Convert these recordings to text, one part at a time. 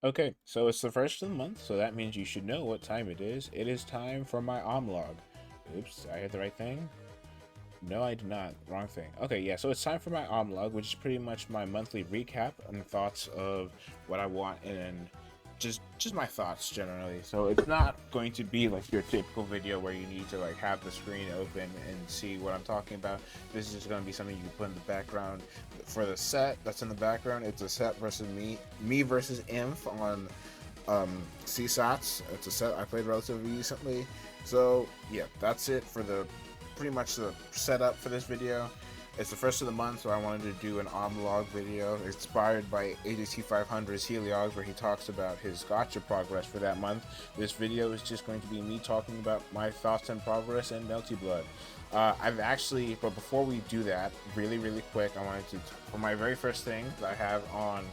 Okay, so it's the first of the month, so that means you should know what time it is. It is time for my Omlog. Oops, I hit the right thing? No, I did not. Wrong thing. Okay, yeah, so it's time for my Omlog, which is pretty much my monthly recap and thoughts of what I want and just my thoughts generally. So it's not going to be like your typical video where you need to like have the screen open and see what I'm talking about. This is just going to be something you can put in the background. For the set that's in the background, it's a set versus me versus Inf on CSots. It's a set I played relatively recently. So yeah, that's it for the pretty much the setup for this video. It's the first of the month, so I wanted to do an Omlog video inspired by ADT 500's Heliog, where he talks about his gotcha progress for that month. This video is just going to be me talking about my thoughts and progress in Melty Blood. But before we do that, really quick, I wanted to, for my very first thing that I have on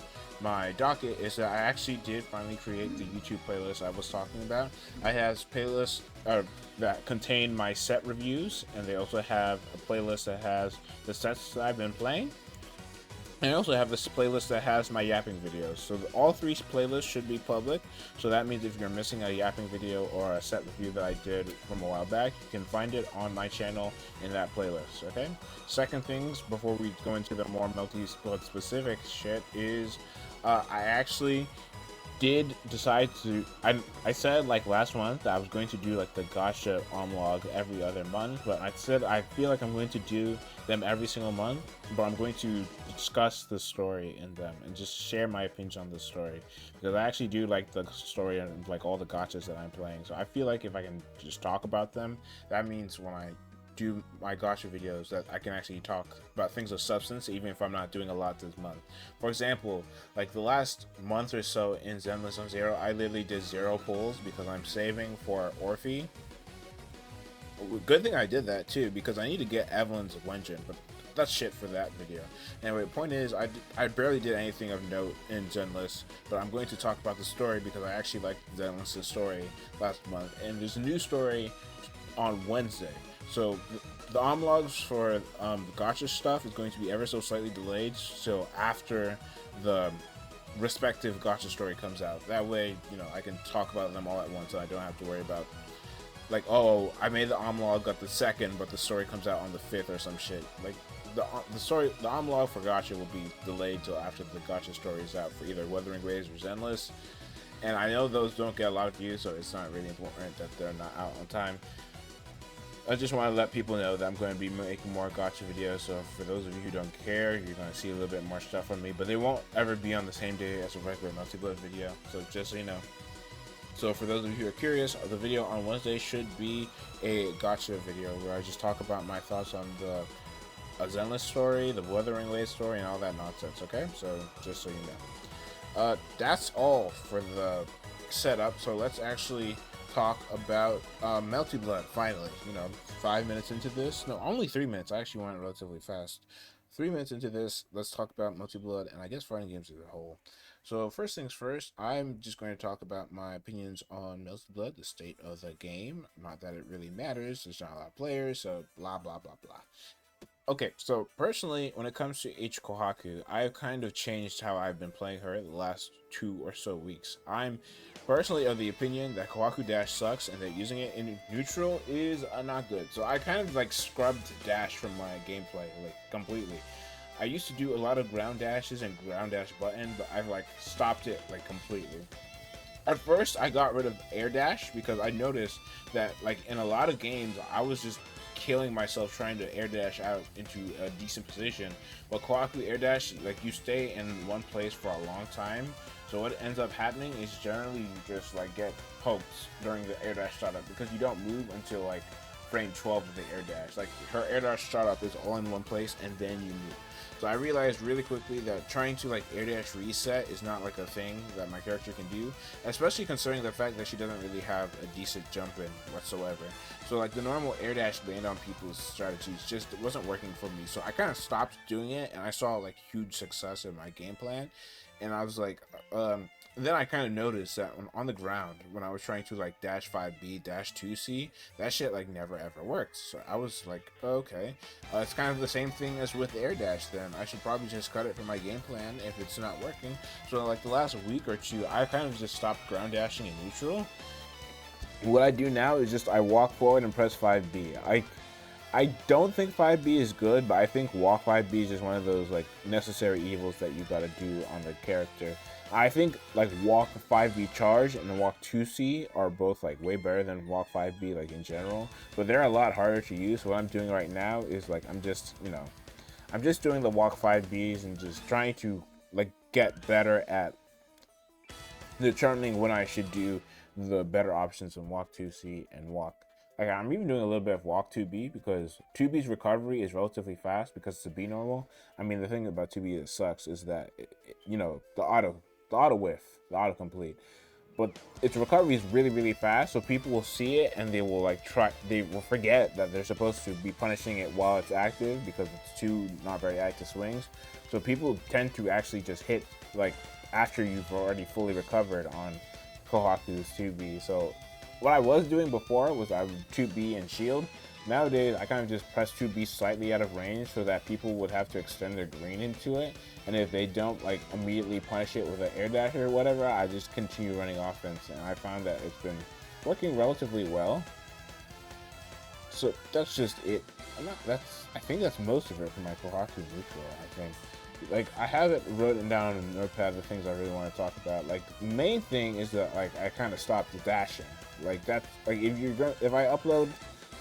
my docket is that I actually did finally create the YouTube playlist I was talking about. I have playlists that contain my set reviews, and they also have a playlist that has the sets that I've been playing. And I also have this playlist that has my yapping videos. So all three playlists should be public. So that means if you're missing a yapping video or a set review that I did from a while back, you can find it on my channel in that playlist. Okay. Second things before we go into the more Melty Blood specific shit is I actually did decide to I said like last month that I was going to do like the gotcha omlog every other month, but I said I feel like I'm going to do them every single month, but I'm going to discuss the story in them and just share my opinion on the story, because I actually do like the story and like all the gotchas that I'm playing. So I feel like if I can just talk about them, that means when I do my gotcha videos that I can actually talk about things of substance even if I'm not doing a lot this month. For example, like the last month or so in Zenless on Zero, I literally did 0 pulls because I'm saving for Orphe. Good thing I did that too, because I need to get Evelyn's Wenjin, but that's shit for that video. Anyway, the point is, I barely did anything of note in Zenless, but I'm going to talk about the story because I actually liked Zenless' story last month, and there's a new story on Wednesday. So the omlogs for the gotcha stuff is going to be ever so slightly delayed, so after the respective gotcha story comes out. That way, you know, I can talk about them all at once and I don't have to worry about like, oh, I made the omlog got the second, but the story comes out on the 5th or some shit. Like the omlog for gotcha will be delayed till after the gotcha story is out for either Wuthering Waves or Zenless. And I know those don't get a lot of views, so it's not really important that they're not out on time. I just want to let people know that I'm going to be making more gotcha videos, so for those of you who don't care, you're going to see a little bit more stuff from me, but they won't ever be on the same day as a regular Melty Blood video, so just so you know. So for those of you who are curious, the video on Wednesday should be a gotcha video where I just talk about my thoughts on the Zenless story, the Wuthering Waves story, and all that nonsense, okay? So just so you know. That's all for the setup, so let's actually talk about Melty Blood, finally. You know, 5 minutes into this. No, only 3 minutes. I actually went relatively fast. 3 minutes into this, let's talk about Melty Blood and I guess fighting games as a whole. So first things first, I'm just going to talk about my opinions on Melty Blood, the state of the game. Not that it really matters. There's not a lot of players, so blah blah blah blah. Okay, so personally, when it comes to H-Kkohaku, I've kind of changed how I've been playing her the last 2 or so weeks. I'm personally of the opinion that Kohaku Dash sucks and that using it in neutral is not good. So I kind of like scrubbed Dash from my gameplay, like completely. I used to do a lot of ground dashes and ground dash button, but I've like stopped it like completely. At first, I got rid of air dash because I noticed that like in a lot of games, I was just killing myself trying to air dash out into a decent position. But Kohaku air dash, like you stay in one place for a long time. So what ends up happening is generally you just like get poked during the air dash startup because you don't move until like frame 12 of the air dash. Like her air dash startup is all in one place and then you move. So I realized really quickly that trying to like air dash reset is not like a thing that my character can do, especially considering the fact that she doesn't really have a decent jump in whatsoever. So like the normal air dash land on people's strategies just wasn't working for me. So I kind of stopped doing it and I saw like huge success in my game plan. And I was like, And then I kind of noticed that on the ground, when I was trying to like dash 5B, dash 2C, that shit like never ever worked. So I was like, oh, okay, it's kind of the same thing as with air dash. Then I should probably just cut it from my game plan if it's not working. So like the last week or two, I kind of just stopped ground dashing in neutral. What I do now is just I walk forward and press 5B. I don't think 5B is good, but I think walk 5B is just one of those like necessary evils that you gotta do on the character. I think like walk 5B charge and walk 2C are both like way better than walk 5B like in general, but they're a lot harder to use. So what I'm doing right now is like I'm just doing the walk 5Bs and just trying to like get better at determining when I should do the better options in walk 2C and walk. Like I'm even doing a little bit of walk 2B because 2B's recovery is relatively fast because it's a B normal. I mean, the thing about 2B that sucks is that the auto whiff, the auto complete, but its recovery is really fast. So people will see it and they will they will forget that they're supposed to be punishing it while it's active because it's two not very active swings. So people tend to actually just hit like after you've already fully recovered on Hkohaku's 2B. So what I was doing before was I would 2B and shield. Nowadays, I kind of just press 2B slightly out of range so that people would have to extend their green into it. And if they don't like immediately punish it with an air dash or whatever, I just continue running offense. And I found that it's been working relatively well. So that's just it. I think that's most of it for my Hkohaku neutral, I think. Like I have it written down in the notepad the things I really want to talk about. Like the main thing is that like I kind of stopped the dashing. Like that's like if I upload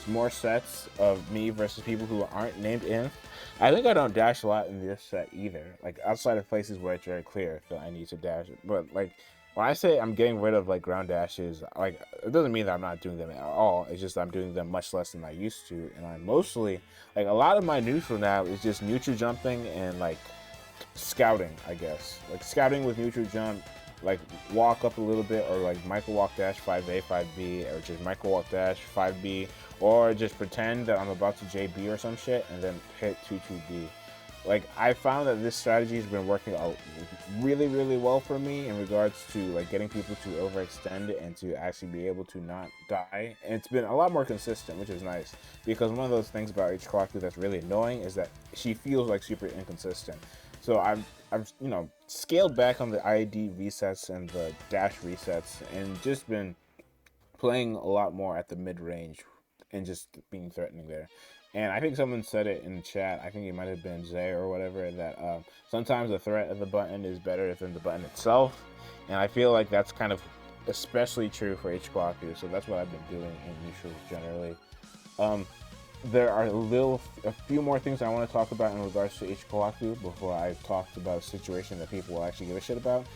more sets of me versus people who aren't named in, I think I don't dash a lot in this set either. Like outside of places where it's very clear that I need to dash it. But like when I say I'm getting rid of like ground dashes, like it doesn't mean that I'm not doing them at all. It's just I'm doing them much less than I used to, and I'm mostly like a lot of my neutral now is just neutral jumping and like scouting, I guess. Like scouting with neutral jump, like walk up a little bit, or like micro walk dash 5A, 5B, or just micro walk dash 5B, or just pretend that I'm about to JB or some shit and then hit 2-2B. Like I found that this strategy has been working out really well for me in regards to like getting people to overextend and to actually be able to not die. And it's been a lot more consistent, which is nice, because one of those things about H-Kkohaku that's really annoying is that she feels like super inconsistent. So I've scaled back on the ID resets and the dash resets and just been playing a lot more at the mid range and just being threatening there. And I think someone said it in the chat, I think it might have been Zay or whatever, that sometimes the threat of the button is better than the button itself. And I feel like that's kind of especially true for H-Kkohaku, so that's what I've been doing in neutrals generally. There are a few more things I want to talk about in regards to H-Kkohaku before I've talked about a situation that people will actually give a shit about.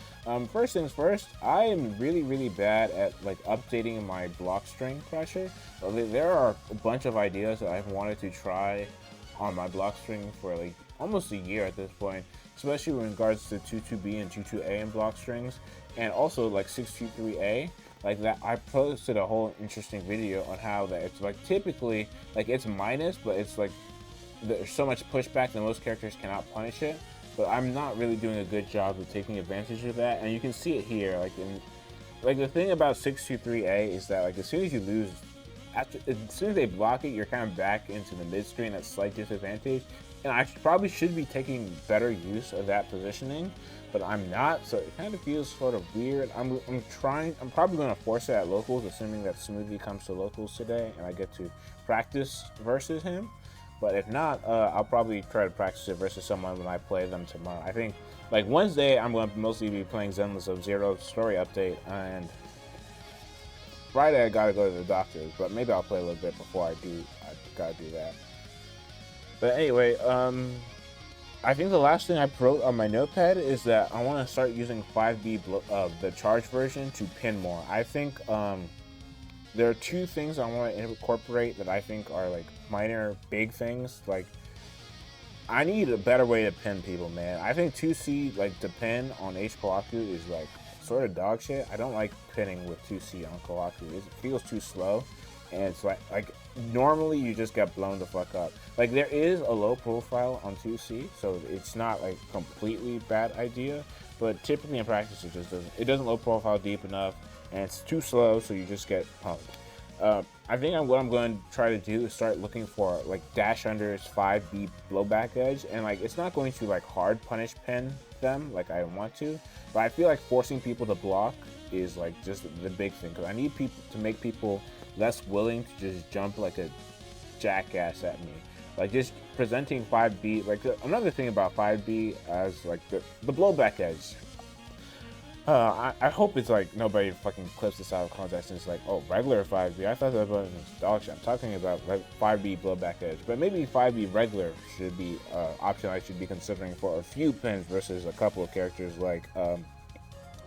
First things first, I am really bad at like updating my block string pressure. There are a bunch of ideas that I've wanted to try on my block string for like almost a year at this point, especially in regards to 2-2B and 2-2A in block strings, and also like 6-2-3A. Like that, I posted a whole interesting video on how that it's like typically like it's minus, but it's like there's so much pushback that most characters cannot punish it. But I'm not really doing a good job of taking advantage of that, and you can see it here. Like the thing about 6-2-3A is that like as soon as you lose, as soon as they block it, you're kind of back into the mid screen at slight disadvantage. And I probably should be taking better use of that positioning, but I'm not, so it kind of feels sort of weird. I'm probably going to force it at locals, assuming that Smoothie comes to locals today and I get to practice versus him. But if not, I'll probably try to practice it versus someone when I play them tomorrow. I think like Wednesday I'm going to mostly be playing Zenless of Zero story update, and Friday I gotta go to the doctor's, but maybe I'll play a little bit before I gotta do that. But anyway, I think the last thing I wrote on my notepad is that I want to start using 5B the charge version to pin more. I think there are two things I want to incorporate that I think are like minor big things. Like I need a better way to pin people, man. I think 2C like to pin on H-Kkohaku is like sort of dog shit. I don't like pinning with 2C on Hkohaku. It feels too slow, and it's like normally you just get blown the fuck up. Like there is a low profile on 2C, so it's not like completely bad idea, but typically in practice it just doesn't load profile deep enough, and it's too slow, so you just get pumped. I think what I'm going to try to do is start looking for like dash unders 5B blowback edge, and like it's not going to like hard punish pin them like I want to, but I feel like forcing people to block is like just the big thing, because I need people to make people less willing to just jump like a jackass at me. Like just presenting 5B, like another thing about 5B as like the blowback edge. I hope it's like nobody fucking clips this out of context and it's like, oh, regular 5B. I thought that was dog shit. I'm talking about 5B blowback edge, but maybe 5B regular should be option I should be considering for a few pins versus a couple of characters like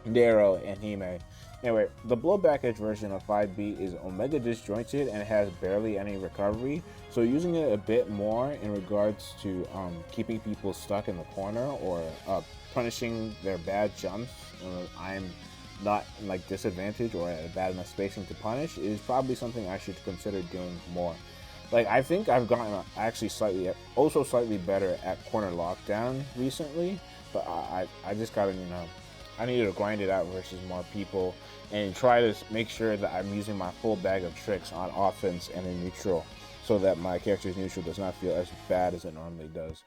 Nero and Hime. Anyway, the blowback edge version of 5B is omega disjointed and has barely any recovery, so using it a bit more in regards to keeping people stuck in the corner or punishing their bad jumps, I'm not in like disadvantage or at a bad enough spacing to punish, is probably something I should consider doing more. Like I think I've gotten actually slightly better at corner lockdown recently, but I just gotta, you know, I need to grind it out versus more people and try to make sure that I'm using my full bag of tricks on offense and in neutral, so that my character's neutral does not feel as bad as it normally does.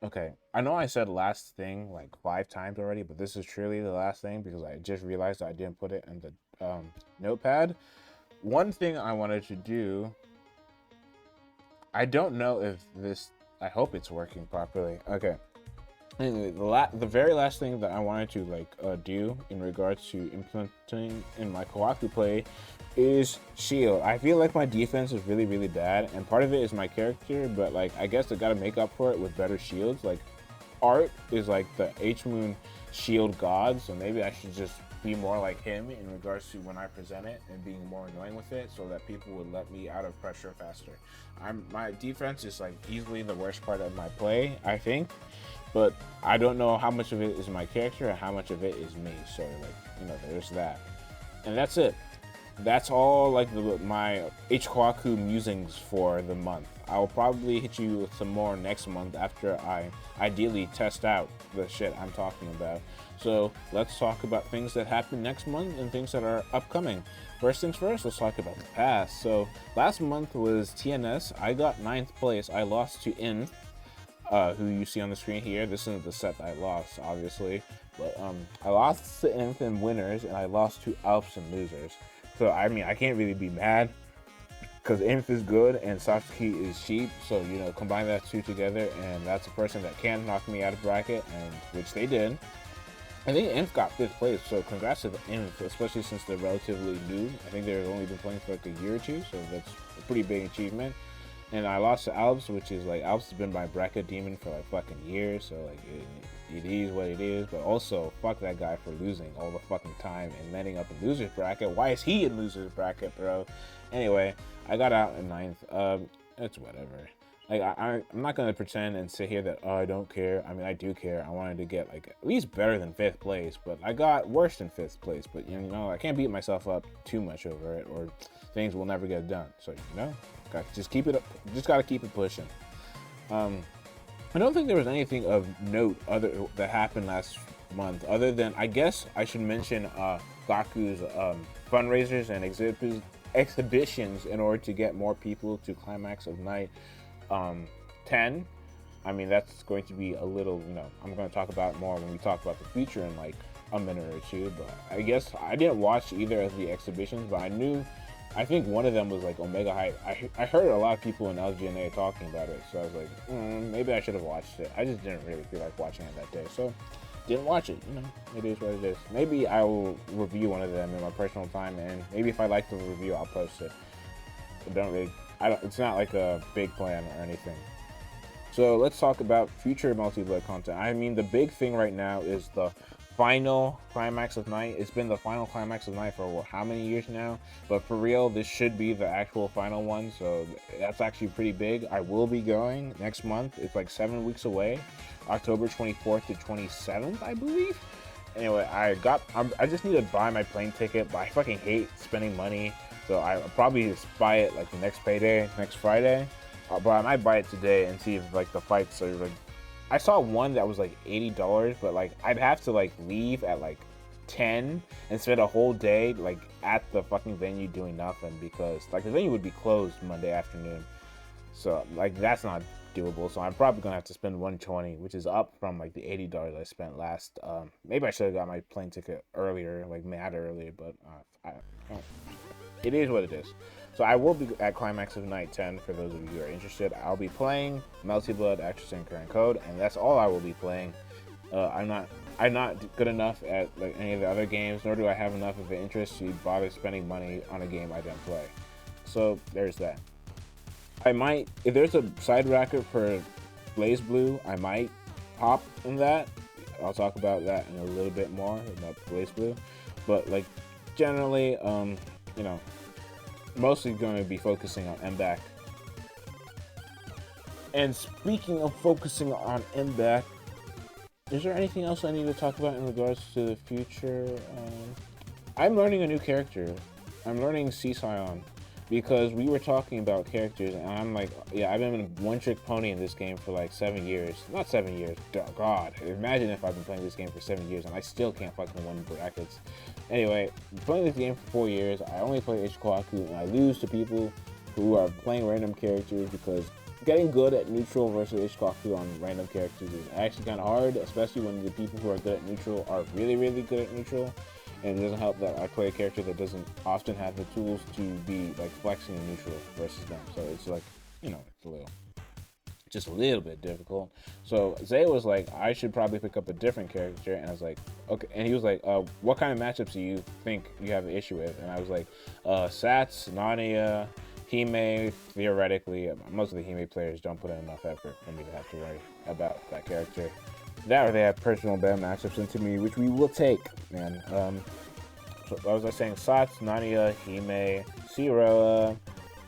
Okay, I know I said last thing like 5 times already, but this is truly the last thing because I just realized I didn't put it in the notepad. One thing I wanted to do, I don't know if this, I hope it's working properly. Okay. Anyway, the very last thing that I wanted to like do in regards to implementing in my Hkohaku play is shield. I feel like my defense is really bad, and part of it is my character, but like I guess I gotta make up for it with better shields. Like Art is like the H-Moon shield god, so maybe I should just be more like him in regards to when I present it and being more annoying with it, so that people would let me out of pressure faster. My defense is like easily the worst part of my play, I think, but I don't know how much of it is my character and how much of it is me. So like, you know, there's that, and that's it. That's all like my H-Kkohaku musings for the month. I'll probably hit you with some more next month after I ideally test out the shit I'm talking about. So let's talk about things that happen next month and things that are upcoming. First things first, let's talk about the past. So last month was TNS. I got 9th place. I lost to Inf, who you see on the screen here. This isn't the set that I lost, obviously, but I lost to Inf in winners and I lost to Alps in losers. So I mean, I can't really be mad because Inf is good and Satsuki is cheap. So, you know, combine that two together and that's a person that can knock me out of bracket, and which they did. I think Inf got 5th place, so congrats to the Inf, especially since they're relatively new. I think they've only been playing for like a year or two, so that's a pretty big achievement. And I lost to Alps, which is like, Alps has been my bracket demon for like fucking years, so like it is what it is. But also, fuck that guy for losing all the fucking time and landing up in loser's bracket. Why is he in loser's bracket, bro? Anyway, I got out in 9th. It's whatever. Like I'm not gonna pretend and sit here that, oh, I don't care. I mean, I do care. I wanted to get like at least better than 5th place, but I got worse than 5th place. But you know, I can't beat myself up too much over it, or things will never get done. So, you know, just keep it up. Just gotta keep it pushing. I don't think there was anything of note that happened last month, other than, I guess I should mention Gaku's fundraisers and exhibitions in order to get more people to Climax of Night 10. I mean, that's going to be a little, you know, I'm going to talk about more when we talk about the future in like a minute or two, but I guess I didn't watch either of the exhibitions, but I think one of them was like Omega Hype. I heard a lot of people in LGNA talking about it, so I was like, maybe I should have watched it. I just didn't really feel like watching it that day, so didn't watch it. You know, it is what it is. Maybe I will review one of them in my personal time, and maybe if I like the review, I'll post it. But it's not like a big plan or anything. So let's talk about future multi-blood content. I mean, the big thing right now is the final Climax of Night. It's been the final Climax of Night for how many years now? But for real, this should be the actual final one, so that's actually pretty big. I will be going next month. It's like 7 weeks away, October 24th to 27th, I believe. Anyway, I just need to buy my plane ticket, but I fucking hate spending money, so I'll probably just buy it like the next payday, next Friday. But I might buy it today and see if like the fights are like I saw one that was like $80, but like I'd have to like leave at like 10 and spend a whole day like at the fucking venue doing nothing, because like the venue would be closed Monday afternoon. So like that's not doable. So I'm probably gonna have to spend 120, which is up from like the $80 I spent last. Maybe I should have got my plane ticket earlier, like mad earlier, but it is what it is. So I will be at Climax of Night 10 for those of you who are interested. I'll be playing Melty Blood, Actress and Current Code, and that's all I will be playing. I'm not good enough at like any of the other games, nor do I have enough of an interest to bother spending money on a game I don't play. So there's that. I might, if there's a side racket for BlazBlue, I might hop in that. I'll talk about that in a little bit more about BlazBlue, but like generally, you know, mostly going to be focusing on MBAACC. And speaking of focusing on MBAACC, is there anything else I need to talk about in regards to the future? I'm learning a new character. I'm learning CSion, because we were talking about characters, and I'm like, yeah, I've been a one-trick pony in this game for like 7 years. Not 7 years. God, imagine if I've been playing this game for 7 years and I still can't fucking win brackets. Anyway, playing this game for 4 years, I only play H-Kkohaku, and I lose to people who are playing random characters, because getting good at neutral versus H-Kkohaku on random characters is actually kind of hard, especially when the people who are good at neutral are really, really good at neutral. And it doesn't help that I play a character that doesn't often have the tools to be like flexing in neutral versus them. So it's like, you know, it's just a little bit difficult. So Zay was like, I should probably pick up a different character, and I was like, okay. And he was like, what kind of matchups do you think you have an issue with? And I was like, Sats, Nania, Hime. Theoretically, most of the Hime players don't put in enough effort for me to have to worry about that character. That, or they have personal bad matchups into me, which we will take, man. So as I was saying, Sats, Nania, Hime, Siroa,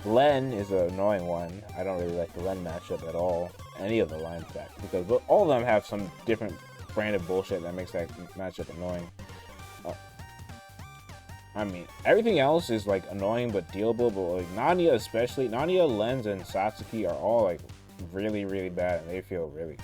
Len is an annoying one. I don't really like the Len matchup at all. Any of the line fact, because all of them have some different brand of bullshit that makes that matchup annoying. I mean, everything else is like annoying but dealable, but like Nania especially, Nania, Lens, and Satsuki are all like really, really bad, and they feel really,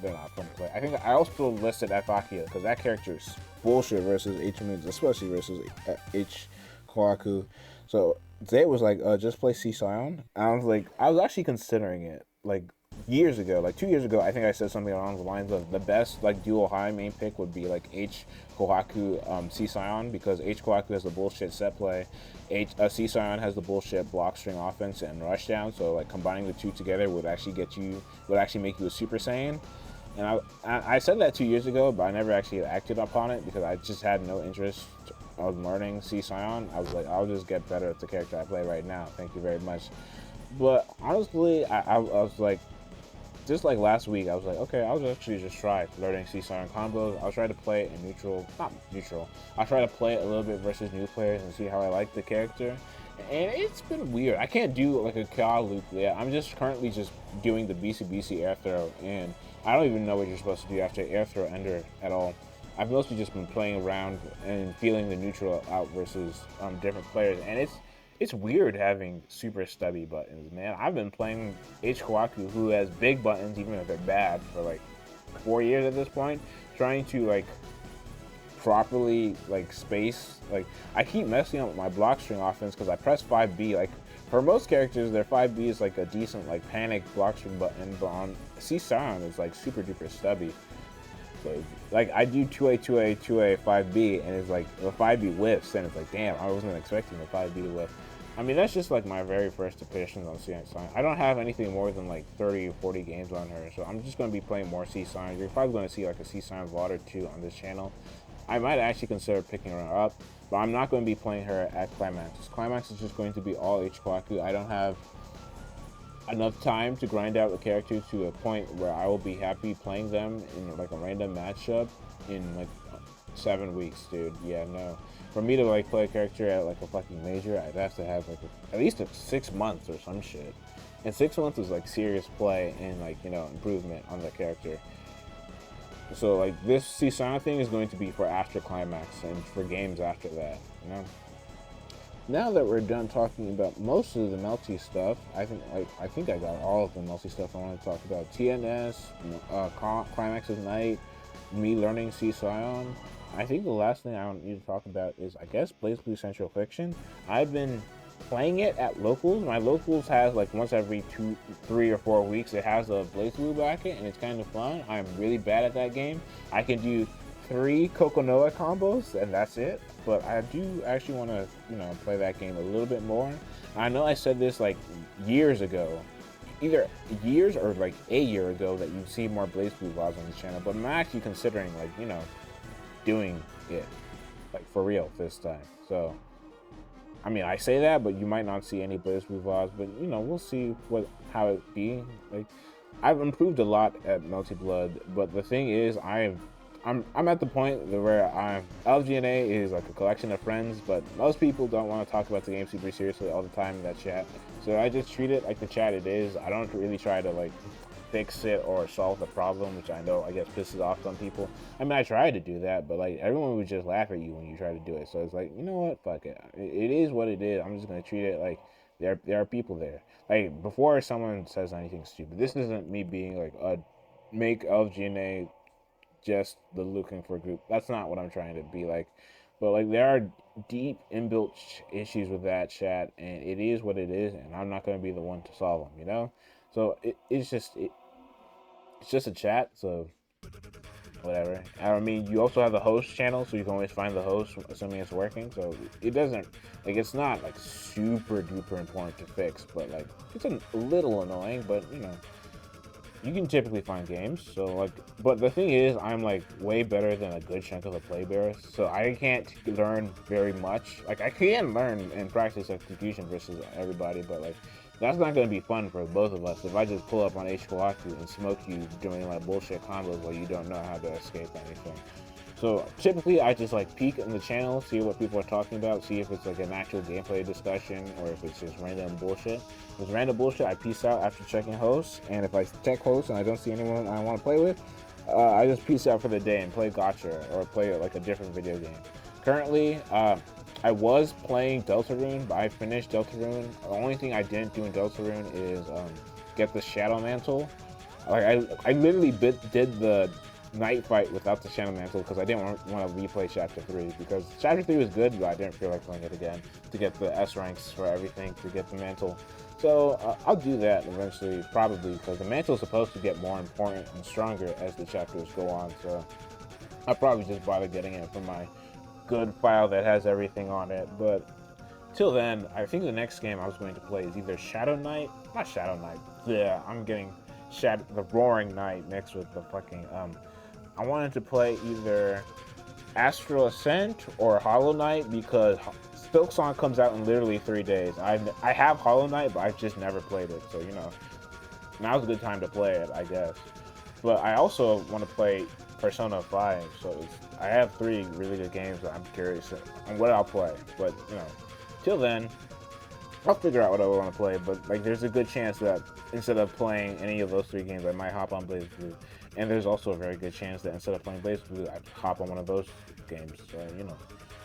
they're not fun to play. I think I also listed Afakia, because that character is bullshit versus H-Moons, especially versus H-Kkohaku. So Zay was like, just play CSion. I was like, I was actually considering it like years ago, like 2 years ago. I think I said something along the lines of the best like dual high main pick would be like H-Kkohaku CSion, because H-Kkohaku has the bullshit set play, CSion has the bullshit block string offense and rush down. So like combining the two together would actually make you a Super Saiyan. And I said that 2 years ago, but I never actually acted upon it because I just had no interest of learning CSion. I was like, I'll just get better at the character I play right now. Thank you very much. But honestly, I was like, just like last week, I was like, okay, I'll actually just try learning CSion combos. I'll try to play it in not neutral. I'll try to play it a little bit versus new players and see how I like the character. And it's been weird. I can't do like a Ka loop yet. I'm just currently just doing the BC air throw, and I don't even know what you're supposed to do after air throw ender at all. I've mostly just been playing around and feeling the neutral out versus different players, and it's weird having super stubby buttons, man. I've been playing H-Kkohaku, who has big buttons, even if they're bad, for like 4 years at this point, trying to like properly like space. Like I keep messing up with my block string offense because I press 5B. Like for most characters, their 5B is like a decent like panic block string button, but on CSion it's like super duper stubby. So like I do 2A, 2A, 2A, 5B, and it's like the 5B whiffs, and it's like, damn, I wasn't expecting the 5B to whiff. I mean, that's just like my very first impressions on CSion. I don't have anything more than like 30 or 40 games on her, so I'm just going to be playing more CSion. You're probably going to see like a CSion VOD or two on this channel. I might actually consider picking her up, but I'm not going to be playing her at Climax. Climax is just going to be all H-Kkohaku. I don't have enough time to grind out the character to a point where I will be happy playing them in like a random matchup in like 7 weeks, dude. Yeah, no. For me to like play a character at like a fucking major, I'd have to have like at least 6 months or some shit. And 6 months is like serious play and like, you know, improvement on the character. So like this CSion thing is going to be for after Climax and for games after that, you know. now that we're done talking about most of the Melty stuff, I think I got all of the Melty stuff I want to talk about. TNS, Climax Night, me learning CSion. I think the last thing I need to talk about is, I guess, BlazBlue Central Fiction. I've been playing it at locals. My locals has like once every 2, 3, or 4 weeks. It has a BlazBlue bracket, and it's kind of fun. I'm really bad at that game. I can do 3 Kokonoa combos, and that's it. But I do actually want to, play that game a little bit more. I know I said this like years ago, either years or like a year ago, that you'd see more BlazBlue VODs on the channel. But I'm actually considering, like, doing it like for real this time. So I mean, I say that, but you might not see any BlazBlue VODs. But we'll see how it be. Like, I've improved a lot at Melty Blood, but the thing is, I'm at the point where LGNA is like a collection of friends, but most people don't want to talk about the game super seriously all the time in that chat. So I just treat it like the chat it is. I don't really try to like fix it or solve the problem, which I know I guess pisses off some people. I mean, I try to do that, but like everyone would just laugh at you when you try to do it. So it's like, you know what, fuck it. It is what it is. I'm just gonna treat it like there are people there. Like, before someone says anything stupid, this isn't me being like a make LGNA just the looking for group. That's not what I'm trying to be like. But like, there are deep inbuilt issues with that chat, and it is what it is, and I'm not going to be the one to solve them, So it's just a chat, so whatever. I mean, you also have the host channel, so you can always find the host, assuming it's working. So it doesn't, like, it's not like super duper important to fix, but like, it's a little annoying, but you can typically find games. So like, but the thing is, I'm like way better than a good chunk of the players, so I can't learn very much. Like, I can learn and practice execution versus everybody, but like, that's not going to be fun for both of us if I just pull up on H-Kkohaku and smoke you doing like bullshit combos while you don't know how to escape anything. So typically I just like peek in the channel, see what people are talking about, see if it's like an actual gameplay discussion or if it's just random bullshit. If it's random bullshit, I peace out after checking hosts, and if I check hosts and I don't see anyone I want to play with, I just peace out for the day and play Gotcha or play like a different video game. Currently, I was playing DeltaTune, but I finished DeltaTune. The only thing I didn't do in DeltaTune is get the Shadow Mantle. Like, I literally did the night fight without the Shadow Mantle because I didn't want to replay Chapter 3, because Chapter 3 was good, but I didn't feel like playing it again to get the S ranks for everything, to get the Mantle. So I'll do that eventually, probably, because the Mantle is supposed to get more important and stronger as the chapters go on. So I'll probably just bother getting it from my good file that has everything on it. But till then, I think the next game I was going to play is either Shadow Knight, not Shadow Knight. Yeah, I'm getting the Roaring Knight mixed with the fucking I wanted to play either Astral Ascent or Hollow Knight, because Silksong comes out in literally 3 days. I have Hollow Knight, but I've just never played it. So now's a good time to play it, I guess. But I also want to play Persona 5. So I have 3 really good games that I'm curious on what I'll play. But till then, I'll figure out what I want to play. But like, there's a good chance that instead of playing any of those 3 games, I might hop on BlazBlue. And there's also a very good chance that instead of playing BlazBlue, I hop on one of those games. So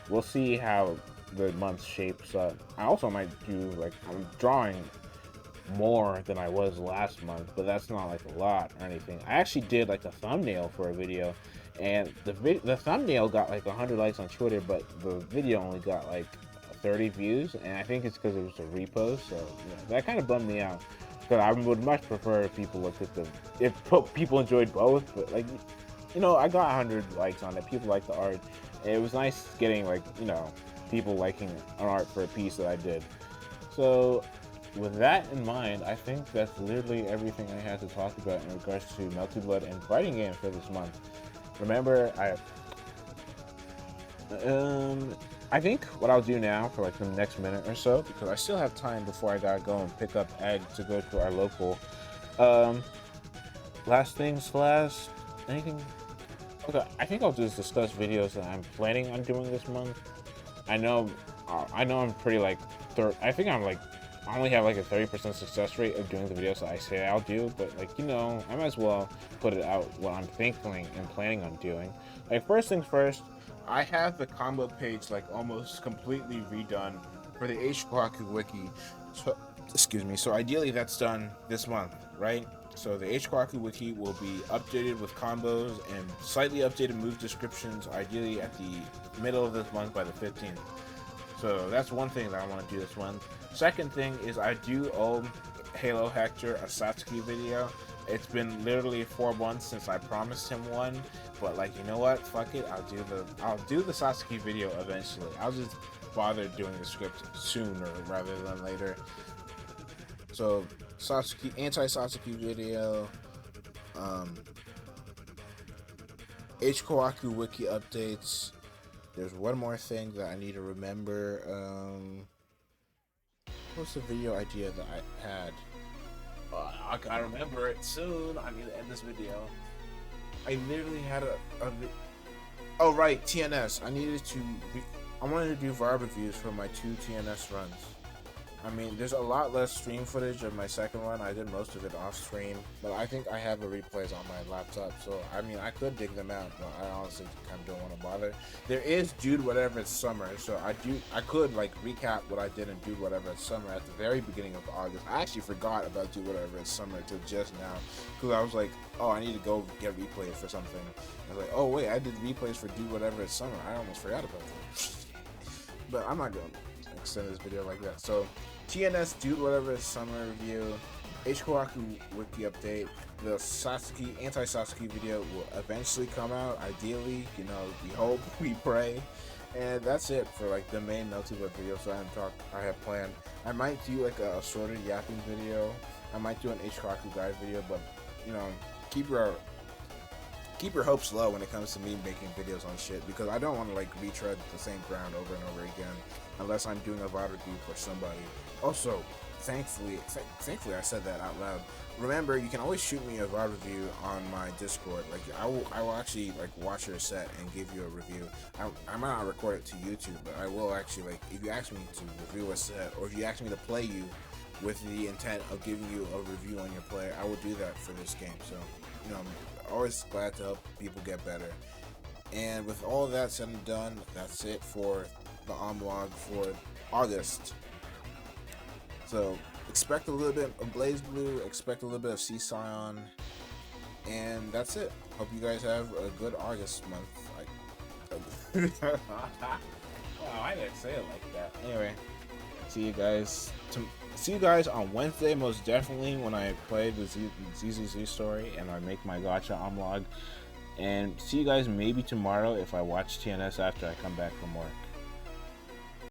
we'll see how the month shapes up. I also might do, like, I'm drawing more than I was last month, but that's not like a lot or anything. I actually did like a thumbnail for a video, and the thumbnail got like 100 likes on Twitter, but the video only got like 30 views, and I think it's because it was a repost. So that kind of bummed me out, because I would much prefer if people looked at if people enjoyed both. But like, I got 100 likes on it. People liked the art, and it was nice getting like people liking an art for a piece that I did. So with that in mind, I think that's literally everything I had to talk about in regards to Melty Blood and fighting games for this month. Remember, I think what I'll do now for like the next minute or so, because I still have time before I gotta go and pick up Egg to go to our local. Last things last. Anything? Okay, I think I'll just discuss videos that I'm planning on doing this month. I know I'm pretty like I only have like a 30% success rate of doing the videos that I say I'll do, but like, I might as well put it out what I'm thinking and planning on doing. Like, first things first, I have the combo page like almost completely redone for the H-Kkohaku wiki. So, excuse me. So ideally that's done this month, right? So the H-Kkohaku wiki will be updated with combos and slightly updated move descriptions, ideally at the middle of this month by the 15th. So that's one thing that I want to do this month. Second thing is I do owe Halo Hector a Satsuki video. It's been literally 4 months since I promised him one, but like, you know what? Fuck it. I'll do the Satsuki video eventually. I'll just bother doing the script sooner rather than later. So Satsuki, anti-Satsuki video, H-Kkohaku wiki updates. There's one more thing that I need to remember. What's the video idea that I had? I gotta remember it soon. I need to end this video. I literally had oh right, TNS. I wanted to do VAR reviews for my 2 TNS runs. I mean, there's a lot less stream footage of my second run. I did most of it off stream, but I think I have the replays on my laptop, so I mean, I could dig them out, but I honestly kind of don't want to bother. There is Dude Whatever It's Summer, so I could like recap what I did in Dude Whatever It's Summer at the very beginning of August. I actually forgot about Dude Whatever It's Summer until just now, because I was like, oh, I need to go get replays for something. I was like, oh wait, I did replays for Dude Whatever It's Summer. I almost forgot about that. But I'm not going to extend this video like that. So TNS Dude Whatever It's Summer review, H-Kkohaku wiki update, the Satsuki anti-Satsuki video will eventually come out. Ideally, you know, we hope, we pray, and that's it for like the main Melty videos I have planned. I might do like a assorted yapping video. I might do an H-Kkohaku guide video, but you know, keep your hopes low when it comes to me making videos on shit, because I don't want to like retread the same ground over and over again unless I'm doing a VOD review for somebody. Also, thankfully I said that out loud. Remember, you can always shoot me a VOD review on my Discord. Like I will actually like watch your set and give you a review. I might not record it to YouTube, but I will actually, like, if you ask me to review a set, or if you ask me to play you with the intent of giving you a review on your player, I will do that for this game. So, you know, I'm always glad to help people get better. And with all that said and done, that's it for the Omlog for August. So expect a little bit of BlazBlue, expect a little bit of CSion, and that's it. Hope you guys have a good August month. Wow, I didn't say it like that. Anyway, see you guys on Wednesday, most definitely, when I play the ZZZ story and I make my gacha Omlog. And see you guys maybe tomorrow if I watch TNS after I come back from work.